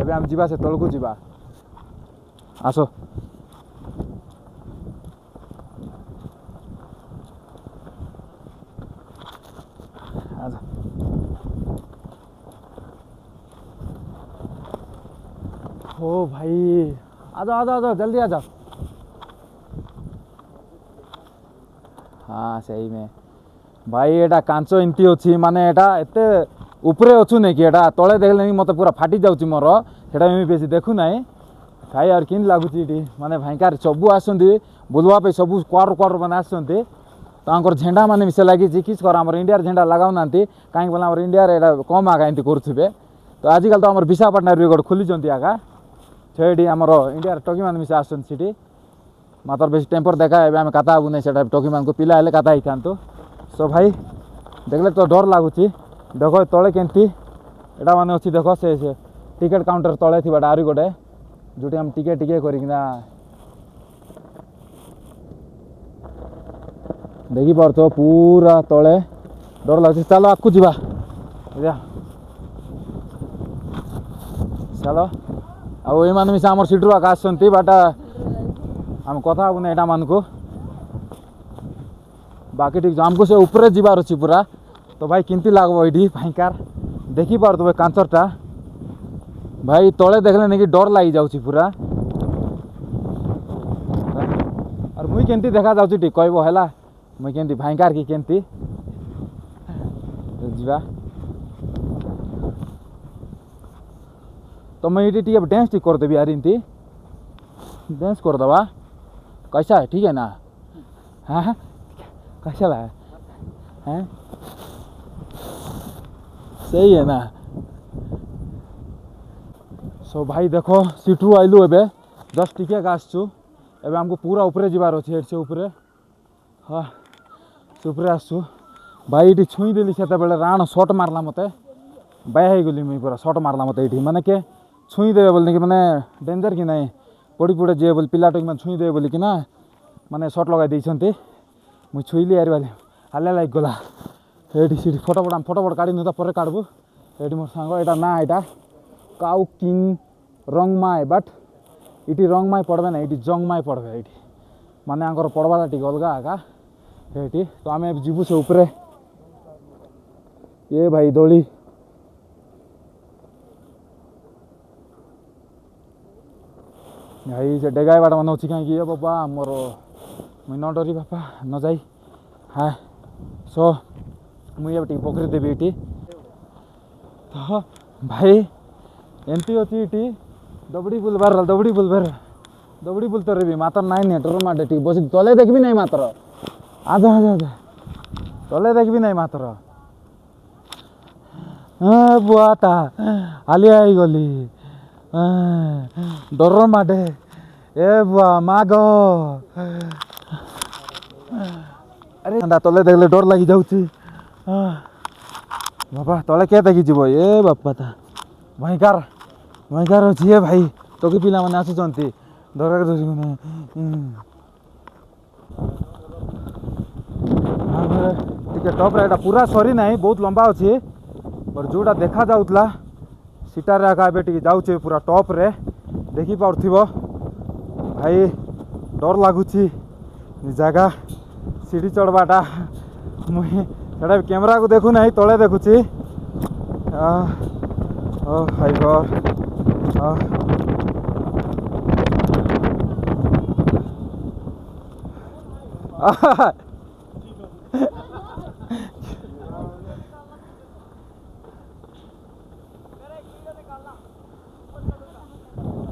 एबे हम जीवा से तल को जीवा आसो ओ भाई आ जाओ जल्दी आ जाओ। हाँ सही में भाई एटा कांच एमती अच्छी माने एटा एते उपरे अच्छु नहीं कि एटा तले देखले मत पूरा फाटी जाउची मोर सेटा मैं बेसी देखु नाही खाई यार किन लागुची इटी माने भाईकार सबु आसंती बुलवा पे सबु क्वार क्वार बना आसंती तांकर झंडा माने मिसे लागी जी किस कर हमर इंडिया झंडा लगाउ नांती काई बोला हमर इंडिया रे एटा कम आगा एंती करथुबे तो आजिकल तो हमर विशाखापट्टनम रे गोड खुली जंती आगा छेडी हमर इंडिया टोकी मान मिसे आसन सिटी मातर बेसी टेम्पर देखा एबे हम कथा आबु नै सेटा टोकी मान को पिला हेले कथा हिथांतो सो भाई देखले तो डर लागुची देखो तले केंती एटा माने अछि देखो से टिकट काउंटर तले थिबाटा आरी गोटे जोटी हम टिके टिके करिकिना देखि परतो पूरा तले डर लागुची चलो आकु जीवा जा चलो आ ए माने मिसा हमर सीटरू आकाश संती बाटा हम कथा हबु नै एटा मान को बाकी ठीक हमको से ऊपर जीवार अच्छी पूरा तो भाई किंती लागबो एडी भाईकार देखि पारतो कांचरटा भाई तले देखले नहीं कि डर लागी जाउची पूरा और मुई केंती देखा जाउची ठीक कहबो हैला मुई केंती भाईकार की केंती जीवा तो मैं एडी टिके डांस टिक कर देबी यार इंती डांस कर दवा कैसा है ठीक है ना हाँ कैसा लगा हैं सही है ना सो भाई देखो सीटू आइलु एबे जस्ट टिके आसचु एबे हमको पूरा ऊपर जीवार अछि हेड से ऊपर हाँ से ऊपर आसचु भाई इटी छुई देली सेते बेले राण शॉट मारला मते बाय हे गली मुई पूरा शॉट मारला मते इटी माने के छुई देबे बोलने कि माने डेंजर कि नहीं पड़ी पड़े जे बोल पिला टोक मन छुई देबे बोली कि ना माने शॉट लगा दैछंती मुई छुईली यार वाले हाले लाइक गला एडी सीटी फटाफट काढी न त परे काढबो एडी मोर सांग एटा ना एटा काउ किंग रंगमाय बट इटी रंगमाय पड़बे ना इटी जंगमाय पड़बे इटी माने आंकर पड़वाला टिक अलगा आगा एटी तो आमे जीबु से ऊपर ये भाई दोली भाई से डेगाय बाट मन अछि काई कि ए बाबा मोर मुई न डरी बापा न जाई हाँ सो मुई अब पोखरी देवी इटी तो भाई एमती अच्छी इटी दबड़ी बुलतर भी मात्र नाइन नेटर माटे ठीक बस तले देखबी नहीं मात्र आजा तले देखबी नहीं मात्र बुआता हालिया आई गली डर माटे ए बुआ मागो अरे तले देखले डर लगी जाउची बाबा तले के देखि जीवो ए बापा ता भयंकर अछि ए भाई तो कि पिला माने आसुचंती डर धरि माने टिके टॉप रे एटा पूरा सरी नाही बहुत लंबा अछि पर जोटा देखा जाउतला सीटा रे आका बेटी जाउचे पूरा टॉप रे देखि पाउथिबो भाई डर लागुची जगह सीढ़ी चढ़वाटा मुझे कैमरा को देखू ना तले देखुची ओ भाई गॉड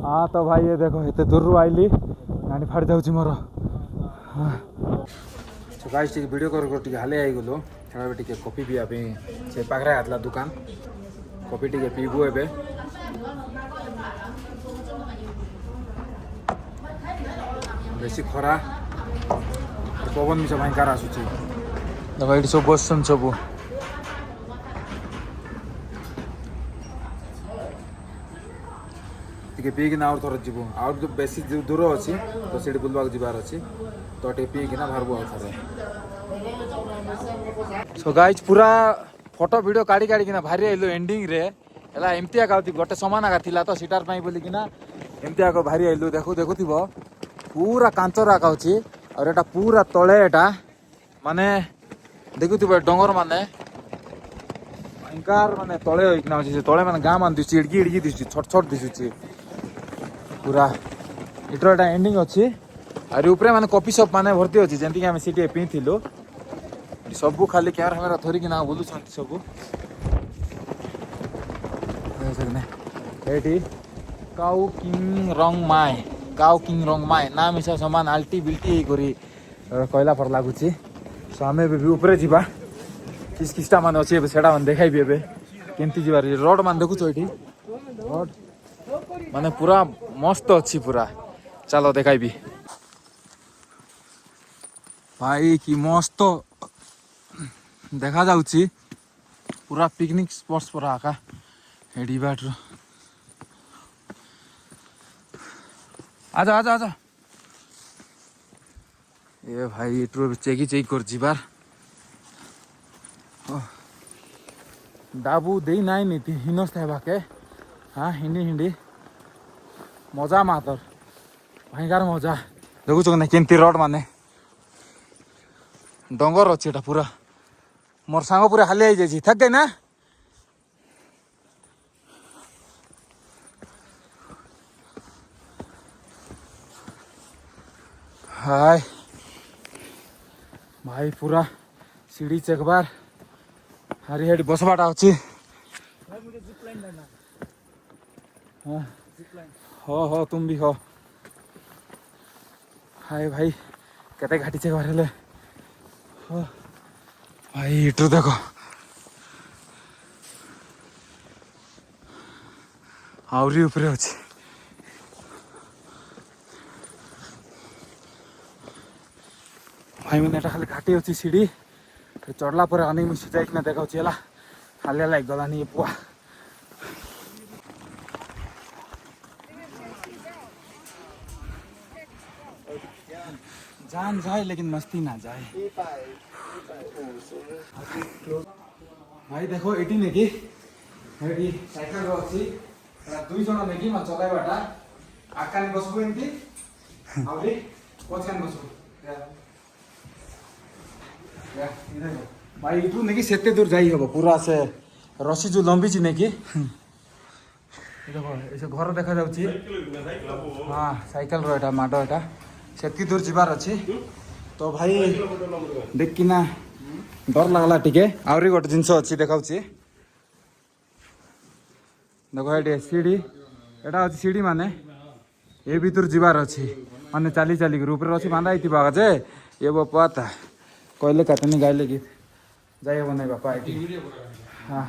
हाँ तो भाई ये देखो इतने दूर आइली गाड़ी फाड़ जाऊँ मोर तो गाइस टिके वीडियो कर हाले आई गलो हेबे टिके कॉफी पिया पे से पाखरे आतला दुकान कॉफी टिके पीबो एबे बेसी खरा पवन मिसा भयंकर आसुची देखो एठी सब बसन सब टिके पी किना और थोड़ा जीवो और जो बेसी दूर अच्छी तो सीट बुलवा जीवार अच्छी तो टे पी किना बाहर और थोड़े सो गाइज पूरा फोटो वीडियो काढ़ी किना भारी आइलो एंडिंग रे ହେଲା ଏମିତି ଆକା ହଉଛି ଗୋଟେ ସମାନ ଆକା ଥିଲା ତ ସିଟାର ପାଇଁ ବୋଲିକିନା ଏମିତି ଆଗ ବାହାରି ଆଇଲୁ ଦେଖୁଥିବ ପୁରା କାଞ୍ଚର ଆକା ଅଛି ଆଉ ଏଟା ପୁରା ତଳେ ଏଟା ମାନେ ଦେଖୁଥିବ ଡଙ୍ଗର ମାନେ ଭୟଙ୍କର ମାନେ ତଳେ ହେଇକିନା ଅଛି ସେ ତଳେ ମାନେ ଗାଁ ମାନେ ଦିଶୁଛି ଇଡିକି ଦିଶୁଛି ଛୋଟ ଦିଶୁଛି ପୁରା ଏଇଟାର ଏଟା ଏଣ୍ଡିଙ୍ଗ ଅଛି ଆହୁରି ଉପରେ ମାନେ କଫି ସପ୍ ମାନେ ଭର୍ତ୍ତି ଅଛି ଯେମିତିକି ଆମେ ସେଠି ପିଇଥିଲୁ ସବୁ ଖାଲି କ୍ୟାମେରା ଧରିକିନା ବୁଲୁଛନ୍ତି ସବୁ ଏଠି କାଉ କିଙ୍ଗ ରଙ୍ଗ ମାଏ ନା ମିଶା ସମାନ ଆଲଟି ବିଲ୍ଟି ହେଇକରି କହିଲା ପରେ ଲାଗୁଛି ସୋ ଆମେ ଏବେ ଉପରେ ଯିବା କିଛିଟା ମାନେ ଅଛି ଏବେ ସେଇଟା ମାନେ ଦେଖାଇବି ଏବେ କେମିତି ଯିବାର ରୋଡ ମାନେ ଦେଖୁଛ ଏଠି ରୋଡ ମାନେ ପୁରା ମସ୍ତ ଅଛି ପୁରା ଚାଲ ଦେଖାଇବି ଭାଇ କି ମସ୍ତ ଦେଖା ଯାଉଛି ପୁରା ପିକନିକ ସ୍ପଟ୍ସ ପୁରା ଆକା ଏଠି ବାଟର ଆजा ଏ ଭାଇ ଏଠୁ ଚେକି କରି ଯିବାର ଡାବୁ ଦେଇ ନାଇଁ ନି ହିନସ୍ଥା ବାକେ ହଁ ହିଣ୍ଡି ମଜା ମାତର ଭୟଙ୍କର ମଜା ଦେଖୁଛ ନା କେମିତି ରୋଡ ମାନେ ଡଙ୍ଗର ଅଛି ଏଟା ପୁରା ମୋର ସାଙ୍ଗ ପୁରା ହାଲିଆ ହେଇଯାଇଛି ଥକ ନା हाय भाई पूरा सीढ़ी चेकबार हरी हरी बसबाटा अच्छी हो तुम भी हो हाय भाई केते घाटी चेकबार हेले हो भाई इटू देखो आउरी ऊपर अच्छी भाई मैंने खाली घाटी अच्छी सीढ़ी चढ़ला पर अनेक मिस जाइना देखा हालिया लाग गलानी ये पुआ जान जाए लेकिन मस्ती ना जाए भाई देखो एटी नेकी एटी साइकिल रो अछि दुई जण नेकी म चलाइबाटा आकानी बसबो एंती आउरी पछान बसबो या भाई इटू नेकी सेते दूर जाई हबो पूरा से रस्सी जो लंबी छि नेकी देखो ऐसे घर देखा जाउछि हां साइकिल रो एटा माडो एटा सेती दूर जीवार अच्छी तो भाई देख कि ना डर लगला टिके आउरी गोटे जिनस अच्छी देखा देखो ये सीढ़ी एटा अच्छी सीढ़ी माने ये भीतर जीवार अच्छी माने चाली चाली ऊपर अच्छी बांधा ही जे ये बापा कहले कतनी गाइले कि जाए नहीं बापा हाँ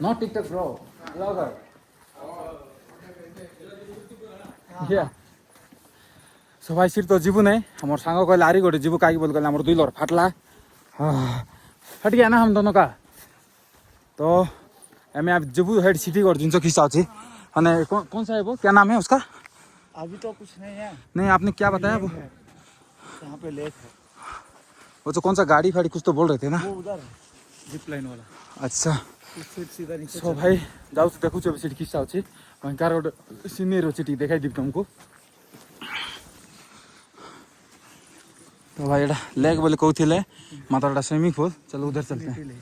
नॉट टिकटॉक ब्रो ब्लॉगर या सो भाई सीट तो जीवु नहीं हमारे सांग कहले आरी गोटे जीवु कहीं बोल कहले दुई लर फाटला फट गया ना हम दोनों का तो एम आप जीवु हेड सिटी गोटे जिनस खिस्सा अच्छी मैंने कौन सा है वो क्या नाम है उसका अभी तो कुछ नहीं है नहीं आपने क्या बताया वो यहाँ पे लेक है वो तो कौन सा गाड़ी फाड़ी कुछ तो बोल रहे थे ना वो उधर जिप लाइन वाला अच्छा सीधा नीचे सो भाई जाऊ देखु सीट खिस्सा अच्छी भयंकर गोटे सीनियर अच्छी देखाई देवी तुमको तो भाई एटा लेक बोले कहते मात्र एटा स्विमिंग पूल चलो उधर चलते हैं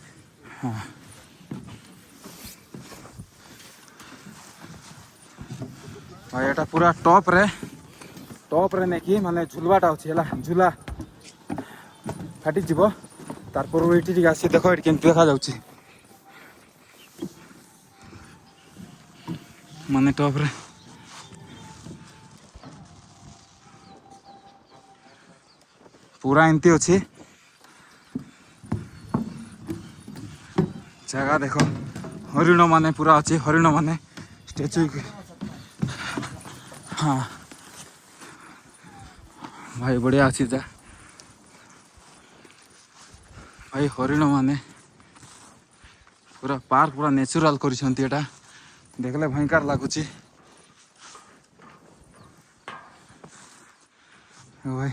हाँ भाई एटा पूरा टॉप रे नहीं कि माने झुलवाटा अच्छी है झूला फाटी जीव तार पर ये आसी देख ये केमती देखा जाउछि माने टॉप रे पूरा एमती अच्छी जगह देख हरिण माने पूरा अच्छी हरिण माने स्टेचू हाँ भाई बढ़िया अच्छी जा भाई हरिण माने पूरा पार्क पूरा नेचुरल करिसंती एटा देखले भयंकर लागुची भाई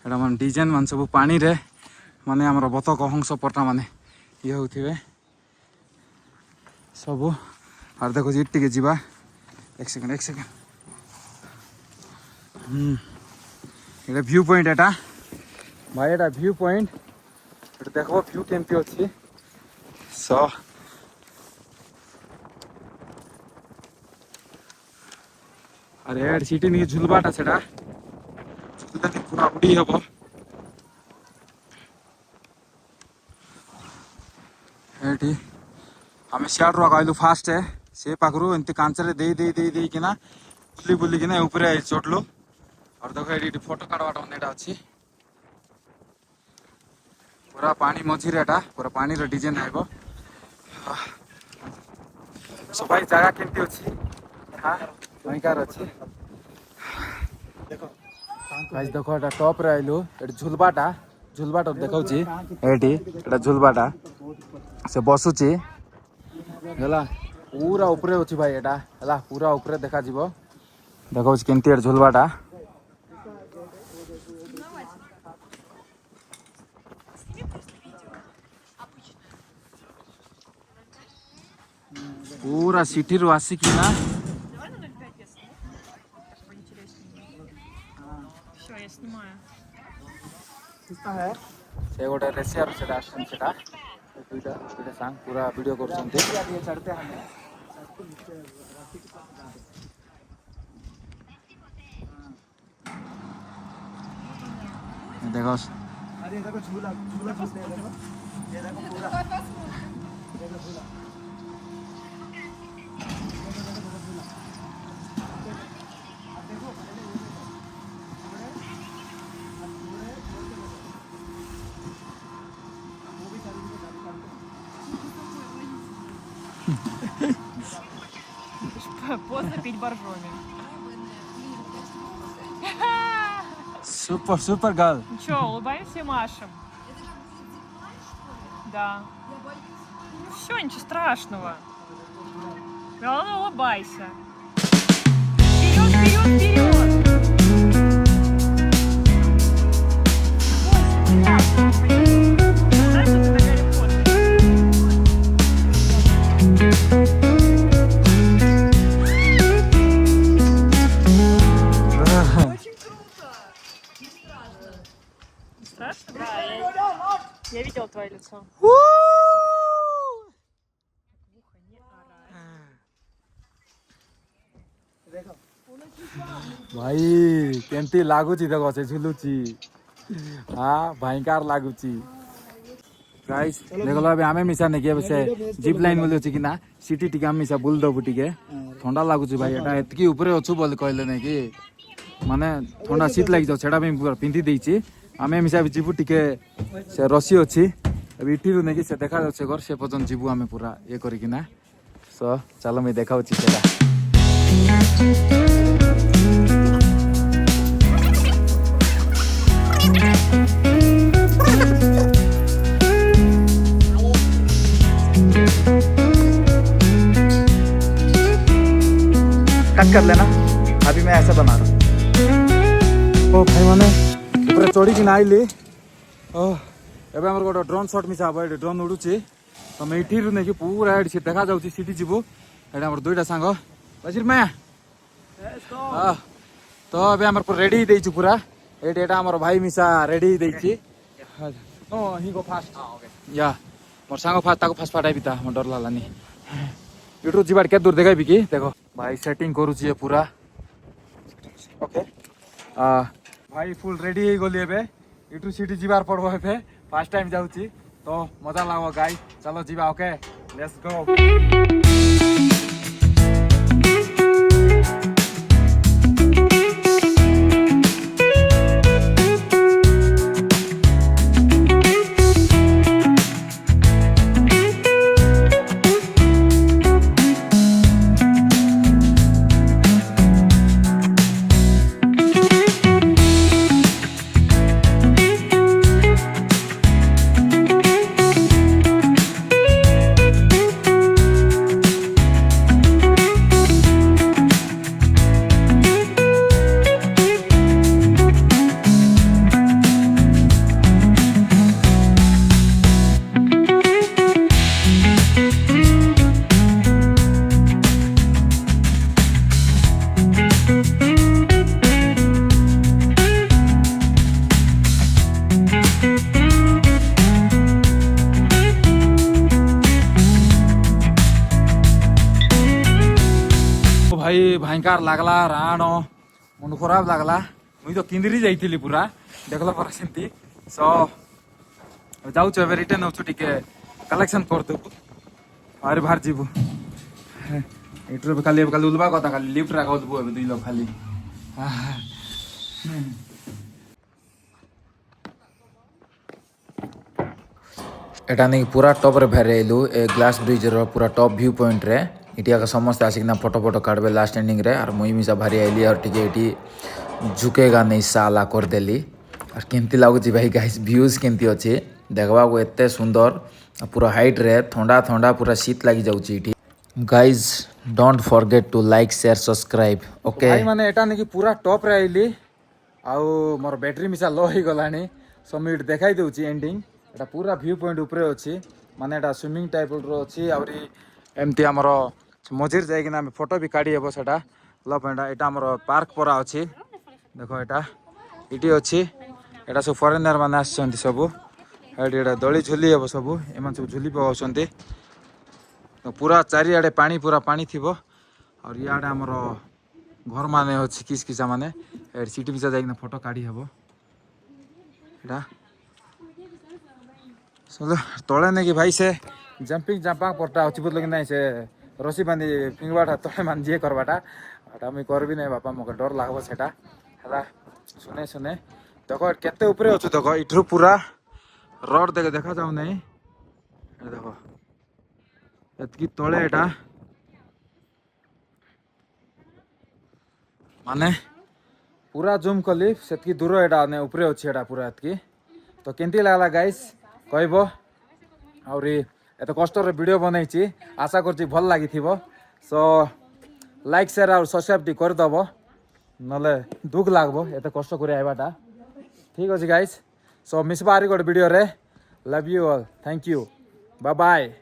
एटा मन डिजाइन मान सब पानी रे माने हमर बतक हंस पटा माने ये होथिबे सब और देखो जी टिके जीवा एक सेकंड ये व्यू पॉइंट एटा भाई एटा व्यू पॉइंट देखो व्यू केमती अच्छी सो अरे यार सीटी नहीं झुलबाटा सेटा झुलता नहीं पूरा उड़ी हबो एटी हमें सियाड़ रो गाइलु फास्ट है से पाखरु एंती कांचरे दे किना बुली किना ऊपर आई चोटलो और देखो एडी फोटो काढवाटा नेटा अछि पूरा पानी मझी रेटा पूरा पानी रो डिजाइन आइबो सो भाई जगह केमती अछि हां भयंकर अछि देखो गाइस देखो एटा टॉप रे आइलु एटी झुलबाटा देखौ छी एटी एटा झुलबाटा से बसुची गला पूरा ऊपर अछि भाई एटा हला पूरा ऊपर देखा जीवो देखौ छी केमती एटा झुलबाटा पूरा सिटी रो आसी की ना Все, я снимаю. कितना है से गोटे रेसियर सेटा आसन सेटा दुईटा सांग पूरा वीडियो करछन्ते ये चढ़ते हैं देखो अरे देखो झूला झूला झूलते हैं देखो ये देखो पूरा देखो झूला Поздно пить боржоми. Super girl Ну что, улыбаемся и машем? Да. Ну все, ничего страшного. Главное, улыбайся. Вперед! Знаешь, что это Гарри Поттер? Очень круто. Не страшно. Страшно? Да, я видела твое лицо. Муха, не орай. देखो भाई केमती लागुची देखो से झुलुची हाँ भयंकर लागुची गाइस देखलो अबे हमें मिसा ने के से जिप लाइन बोले छी कि ना सिटी टिके हम मिसा बुल दबु टिके ठंडा लागुची भाई एटा एतकी ऊपरे अछु बोल कहले नै कि माने ठंडा शीत लागि जाउ छेडा में पूरा पिंधी देइची हमें मिसा जिबु टिके से रसी अछि अबे इटिरु नै कि से देखा जाउ से घर से पजन जिबु हमें पूरा ये करी कि ना सो चलो मैं देखाउ छी सेटा कट कर लेना अभी मैं ऐसा बना रहा हूँ ओ भाई माने ऊपर चढ़ी कि आइली ओ एबे हमर गोटे ड्रोन शॉट मिसा हबो एडी ड्रोन उडुची तो मैं इठी रु नै कि पूरा एडी से देखा जाउची सिटी जिबो एडा हमर दुईटा सांग बसिर माया हां तो एबे हमर पूरा रेडी देइछु पूरा एडी एटा हमर भाई मिसा रेडी देइची ओ ही गो फास्ट ओके या मोर सांग फास्ट ताको फास्ट फाटाई बिता हम डर लालानी इटु जिबाड के दूर देखाइबी कि देखो भाई सेटिंग करूची ये पूरा ओके भाई फुल रेडी हो गली एबे इटू सिटी जिबार पड़बो एबे फर्स्ट टाइम जाउची तो मजा लागो गाइस चलो जिबा ओके लेट्स गो भाई भयंकर लागला राण मन खराब लागला मुई तो किंदरी जाइथिली पूरा देखला पर सेमती सो जाउछु एबे रिटर्न होछु टिके कलेक्शन करदेबु आरे बाहर जीबु एटर खाली उलबा कथा खाली लिफ्ट राखौदबु एबे दुई लोग खाली एटा नहीं पूरा टॉप रे भेरेलु ए ग्लास ब्रिज रो पूरा टॉप व्यू पॉइंट रे इटिया का समस्त आसिकना फोटो फोटो काटबे लास्ट एंडिंग रे और मुई मिसा भारी आइली और टिके इटी झुकेगा नहीं साला कर देली और केमती लागुची भाई गाइस व्यूज केमती अछि देखबा को एते सुंदर पूरा हाइट रे ठंडा ठंडा पूरा शीत लागि जाउची इटी guys don't forget to like share subscribe okay भाई माने एटा नहीं पूरा टॉप रे आइली आउ मोर बैटरी मिसा लो ही गलानी सो मिट देखाई देउची एंडिंग एटा पूरा व्यू पॉइंट ऊपर अछि माने एटा स्विमिंग टाइप रो अछि आउरी एमती हमरो मझिर जाय कि ना फोटो भी काढी हेबो सेटा लो पॉइंट एटा हमरो पार्क परा अछि देखो एटा इटी अछि एटा सब फॉरेनर माने आछंती सब एटा दली झुली हेबो सब एमान सब झुली पगाउछंती तो पूरा चारि आडे पूरा पानी थिबो और याडे हमरो घर माने अछि किस किसा माने ए सिटी बिसा जाय कि ना फोटो काढी हेबो एटा चलो तले नहीं कि भाई से जंपिंग जंपा पट्टा अच्छी बोल ना से रसी बांधी फिंगवाटा तले मान जे करवाटा आटा मुई करबी नहीं बापा मके डर लागबो सेटा हला सुने सुने देखो केते ऊपर अछु देखो इठरु पूरा रोड देखे देखा जाऊ नहीं ए देखो एतकी तले एटा माने पूरा जूम कली सेतकी दूर एटा ने ऊपर अछि एटा पूरा एतकी तो केंती लागला गाइस कहबो आउरी एत कष्ट रे वीडियो बनैछि आशा करछि भल लागि थिबो सो लाइक शेयर और सब्सक्राइब टी कर दबो नले दुख लागबो एत कष्ट करे आइबाटा ठीक अछि गाइस सो मिसबारी गोट वीडियो रे love you all thank you bye bye